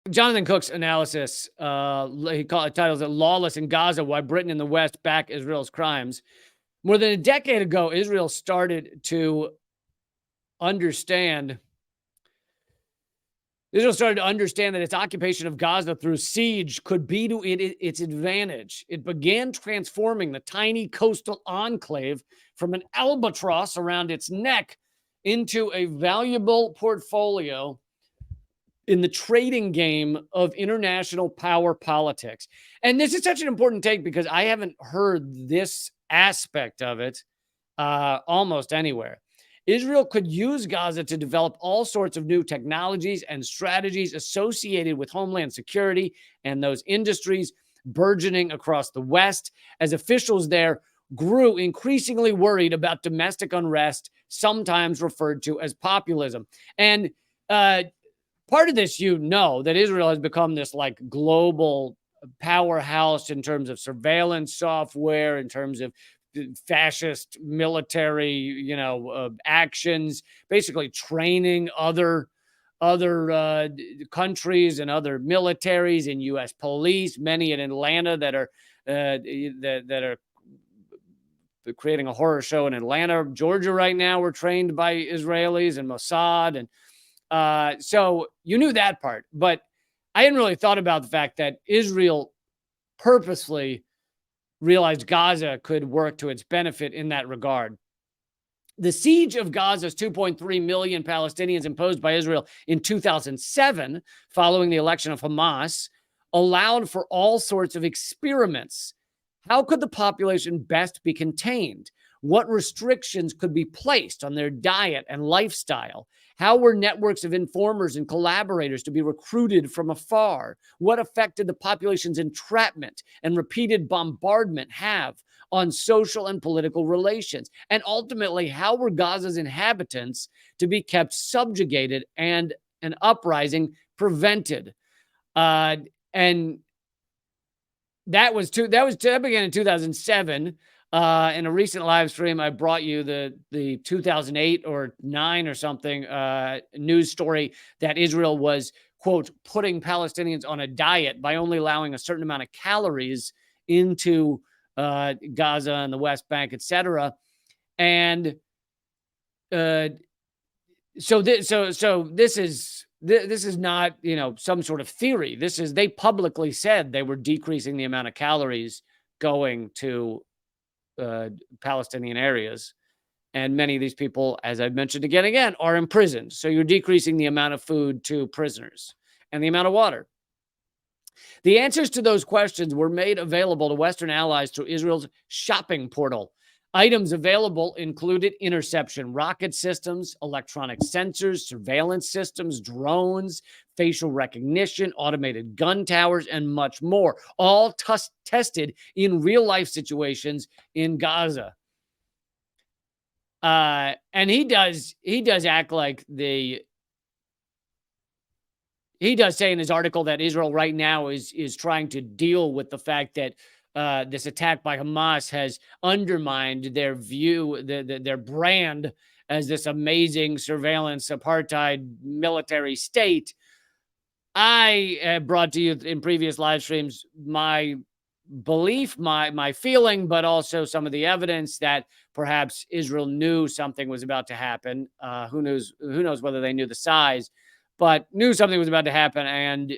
Jonathan Cook's analysis, it titles it "Lawless in Gaza: Why Britain and the West Back Israel's Crimes." More than a decade ago, Israel started to understand. Israel started to understand that its occupation of Gaza through siege could be to its advantage. It began transforming the tiny coastal enclave from an albatross around its neck into a valuable portfolio in the trading game of international power politics. And this is such an important take because I haven't heard this aspect of it almost anywhere. Israel could use Gaza to develop all sorts of new technologies and strategies associated with homeland security and those industries burgeoning across the West as officials there grew increasingly worried about domestic unrest, sometimes referred to as populism. And part of this, that Israel has become this like global powerhouse in terms of surveillance software, in terms of fascist military, actions, basically training other countries and other militaries and U.S. police, many in Atlanta that are creating a horror show in Atlanta, Georgia right now. We're trained by Israelis and Mossad, and so you knew that part, but I hadn't really thought about the fact that Israel purposely realized Gaza could work to its benefit in that regard. The siege of Gaza's 2.3 million Palestinians imposed by Israel in 2007, following the election of Hamas, allowed for all sorts of experiments. How could the population best be contained? What restrictions could be placed on their diet and lifestyle? How were networks of informers and collaborators to be recruited from afar? What effect did the population's entrapment and repeated bombardment have on social and political relations? And ultimately, how were Gaza's inhabitants to be kept subjugated and an uprising prevented? And that began in 2007. In a recent live stream, I brought you the 2008 or 9 or something news story that Israel was, quote, putting Palestinians on a diet by only allowing a certain amount of calories into Gaza and the West Bank, etc. And so this is not, some sort of theory. They publicly said they were decreasing the amount of calories going to Palestinian areas. And many of these people, as I've mentioned again, are imprisoned. So you're decreasing the amount of food to prisoners and the amount of water. The answers to those questions were made available to Western allies through Israel's shopping portal. Items available included interception rocket systems, electronic sensors, surveillance systems, drones, facial recognition, automated gun towers, and much more, all tested in real-life situations in Gaza. And he does act like he does say in his article that Israel right now is trying to deal with the fact that this attack by Hamas has undermined their view, their brand as this amazing surveillance apartheid military state. I brought to you in previous live streams my belief, my feeling, but also some of the evidence that perhaps Israel knew something was about to happen. Who knows whether they knew the size, but knew something was about to happen and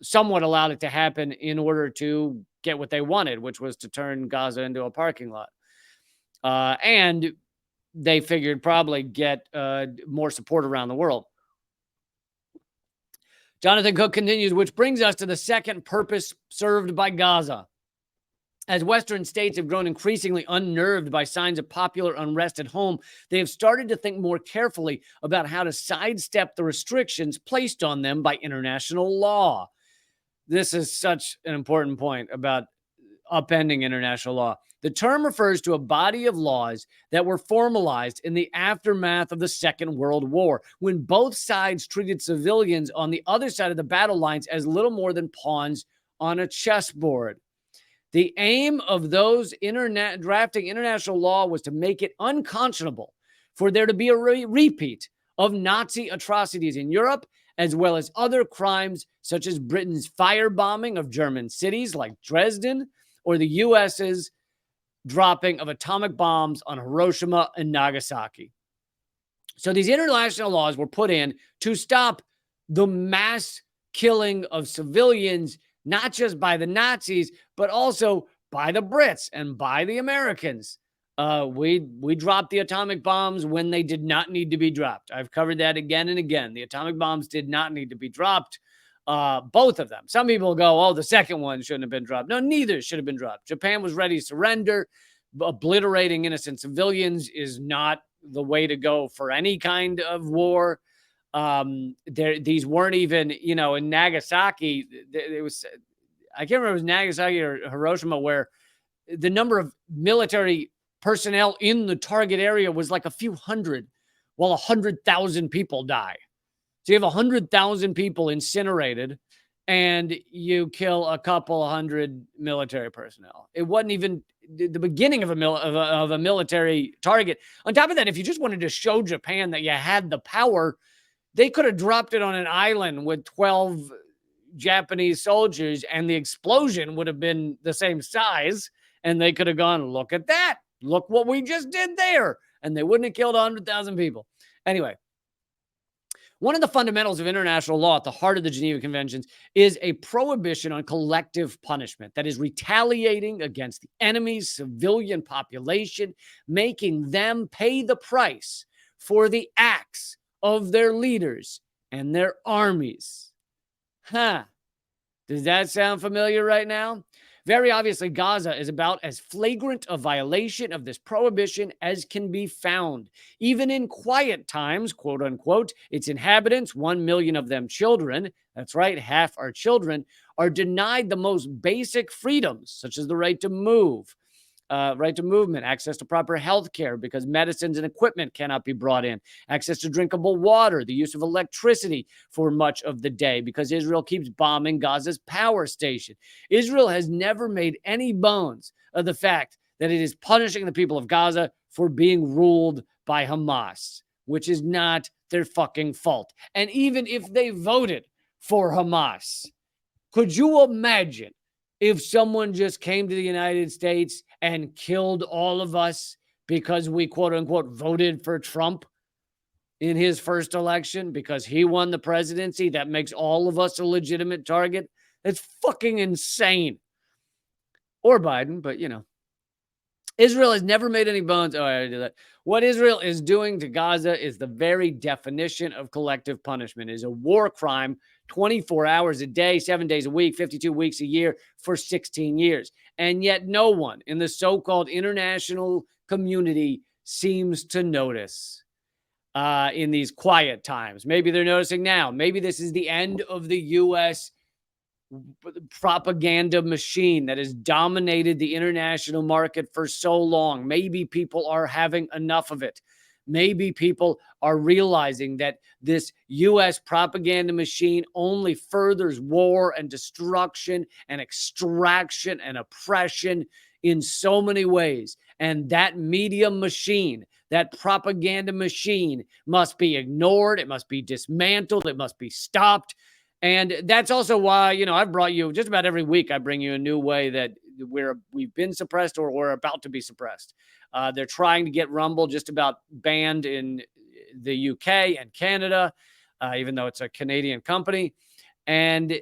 somewhat allowed it to happen in order to get what they wanted, which was to turn Gaza into a parking lot. And they figured probably get more support around the world. Jonathan Cook continues, which brings us to the second purpose served by Gaza. As Western states have grown increasingly unnerved by signs of popular unrest at home, they have started to think more carefully about how to sidestep the restrictions placed on them by international law. This is such an important point about upending international law. The term refers to a body of laws that were formalized in the aftermath of the Second World War, when both sides treated civilians on the other side of the battle lines as little more than pawns on a chessboard. The aim of those drafting international law was to make it unconscionable for there to be a repeat of Nazi atrocities in Europe as well as other crimes such as Britain's firebombing of German cities like Dresden or the US's dropping of atomic bombs on Hiroshima and Nagasaki. So these international laws were put in to stop the mass killing of civilians, not just by the Nazis, but also by the Brits and by the Americans. We dropped the atomic bombs when they did not need to be dropped. I've covered that again and again. The atomic bombs did not need to be dropped. Both of them. Some people go, oh, the second one shouldn't have been dropped. No, neither should have been dropped. Japan was ready to surrender. Obliterating innocent civilians is not the way to go for any kind of war. These weren't even, in Nagasaki, it was, I can't remember if it was Nagasaki or Hiroshima, where the number of military personnel in the target area was like a few hundred, while 100,000 people die. So you have 100,000 people incinerated and you kill a couple hundred military personnel. It wasn't even the beginning of a military target. On top of that, if you just wanted to show Japan that you had the power, they could have dropped it on an island with 12 Japanese soldiers and the explosion would have been the same size. And they could have gone, look at that. Look what we just did there. And they wouldn't have killed 100,000 people. Anyway, one of the fundamentals of international law at the heart of the Geneva Conventions is a prohibition on collective punishment, that is retaliating against the enemy's civilian population, making them pay the price for the acts of their leaders and their armies. Does that sound familiar right now? Very obviously, Gaza is about as flagrant a violation of this prohibition as can be found. Even in quiet times, quote unquote, its inhabitants, 1 million of them children, that's right, half are children, are denied the most basic freedoms, such as the right to move, right to movement, access to proper health care because medicines and equipment cannot be brought in, access to drinkable water, the use of electricity for much of the day because Israel keeps bombing Gaza's power station. Israel has never made any bones of the fact that it is punishing the people of Gaza for being ruled by Hamas, which is not their fucking fault. And even if they voted for Hamas, could you imagine if someone just came to the United States and killed all of us because we, quote unquote, voted for Trump in his first election because he won the presidency? That makes all of us a legitimate target. That's fucking insane. Or Biden, but Israel has never made any bones. Oh, I already did that. What Israel is doing to Gaza is the very definition of collective punishment. It is a war crime, 24 hours a day, 7 days a week, 52 weeks a year for 16 years. And yet no one in the so-called international community seems to notice in these quiet times. Maybe they're noticing now. Maybe this is the end of the U.S. propaganda machine that has dominated the international market for so long. Maybe people are having enough of it. Maybe people are realizing that this U.S. propaganda machine only furthers war and destruction and extraction and oppression in so many ways. And that media machine, that propaganda machine must be ignored. It must be dismantled. It must be stopped. And that's also why, I've brought you just about every week. I bring you a new way that we've been suppressed or we're about to be suppressed. They're trying to get Rumble just about banned in the UK and Canada, even though it's a Canadian company. And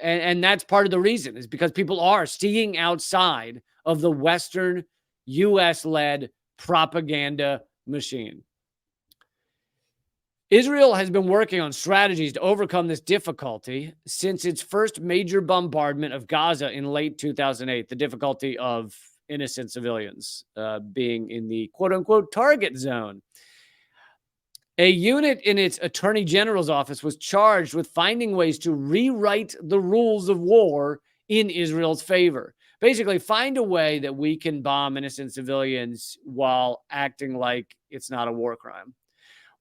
that's part of the reason is because people are seeing outside of the Western US-led propaganda machine. Israel has been working on strategies to overcome this difficulty since its first major bombardment of Gaza in late 2008, the difficulty of innocent civilians being in the quote-unquote target zone. A unit in its attorney general's office was charged with finding ways to rewrite the rules of war in Israel's favor. Basically, find a way that we can bomb innocent civilians while acting like it's not a war crime.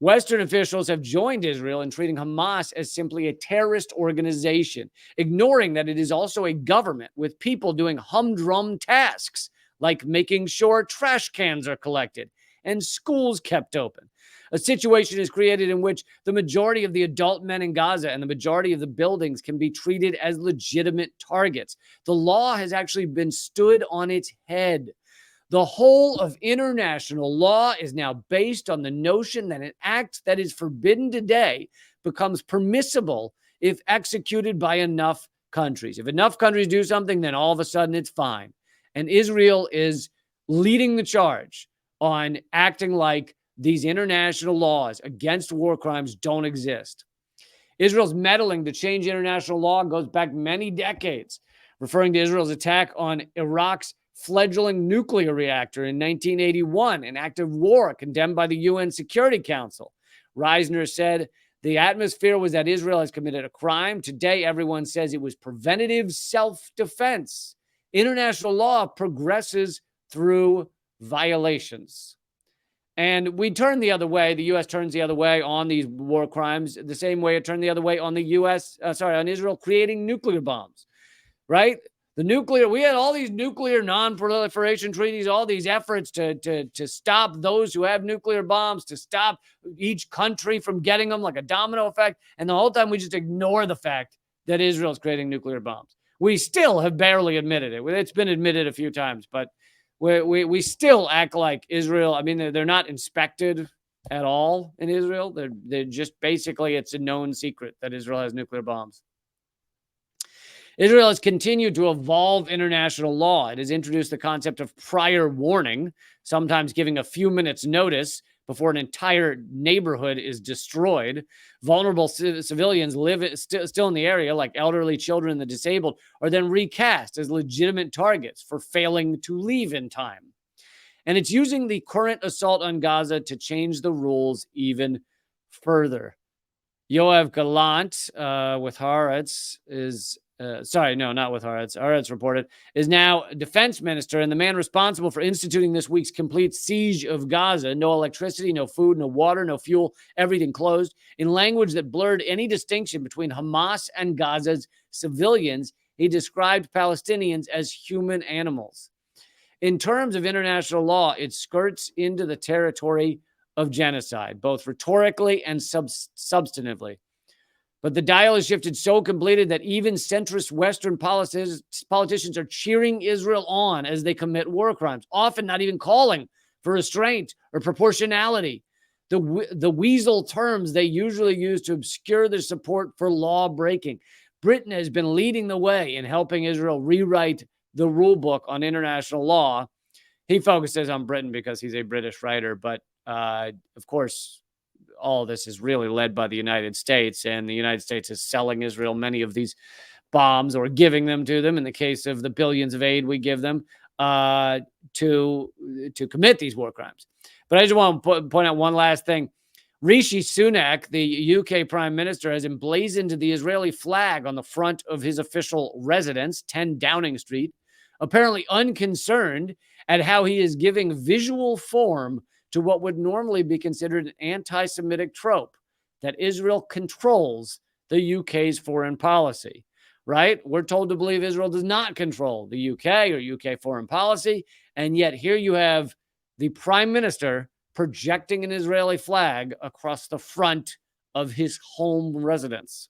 Western officials have joined Israel in treating Hamas as simply a terrorist organization, ignoring that it is also a government with people doing humdrum tasks like making sure trash cans are collected and schools kept open. A situation is created in which the majority of the adult men in Gaza and the majority of the buildings can be treated as legitimate targets. The law has actually been stood on its head. The whole of international law is now based on the notion that an act that is forbidden today becomes permissible if executed by enough countries. If enough countries do something, then all of a sudden it's fine. And Israel is leading the charge on acting like these international laws against war crimes don't exist. Israel's meddling to change international law goes back many decades, referring to Israel's attack on Iraq's fledgling nuclear reactor in 1981, an act of war condemned by the UN Security Council. Reisner said, the atmosphere was that Israel has committed a crime. Today, everyone says it was preventative self-defense. International law progresses through violations. And we turn the other way. The U.S. turns the other way on these war crimes, the same way it turned the other way on on Israel creating nuclear bombs, right? We had all these nuclear non-proliferation treaties, all these efforts to stop those who have nuclear bombs, to stop each country from getting them, like a domino effect. And the whole time we just ignore the fact that Israel's creating nuclear bombs. We still have barely admitted it. It's been admitted a few times, but we still act like Israel. I mean, they're not inspected at all in Israel. They're just basically, it's a known secret that Israel has nuclear bombs. Israel has continued to evolve international law. It has introduced the concept of prior warning, sometimes giving a few minutes notice before an entire neighborhood is destroyed. Vulnerable civilians live still in the area, like elderly, children, and the disabled, are then recast as legitimate targets for failing to leave in time. And it's using the current assault on Gaza to change the rules even further. Yoav Gallant with Haaretz is... not with Haaretz. Haaretz reported, is now defense minister and the man responsible for instituting this week's complete siege of Gaza. No electricity, no food, no water, no fuel, everything closed. In language that blurred any distinction between Hamas and Gaza's civilians, he described Palestinians as human animals. In terms of international law, it skirts into the territory of genocide, both rhetorically and substantively. But the dial has shifted so completely that even centrist Western politicians are cheering Israel on as they commit war crimes, often not even calling for restraint or proportionality. The weasel terms they usually use to obscure their support for law breaking. Britain has been leading the way in helping Israel rewrite the rule book on international law. He focuses on Britain because he's a British writer, but of course, all of this is really led by the United States, and the United States is selling Israel many of these bombs or giving them to them in the case of the billions of aid we give them to commit these war crimes. But I just want to point out one last thing. Rishi Sunak, the UK Prime Minister, has emblazoned the Israeli flag on the front of his official residence, 10 Downing Street, apparently unconcerned at how he is giving visual form to what would normally be considered an anti-Semitic trope, that Israel controls the UK's foreign policy, right? We're told to believe Israel does not control the UK or UK foreign policy, and yet here you have the Prime Minister projecting an Israeli flag across the front of his home residence.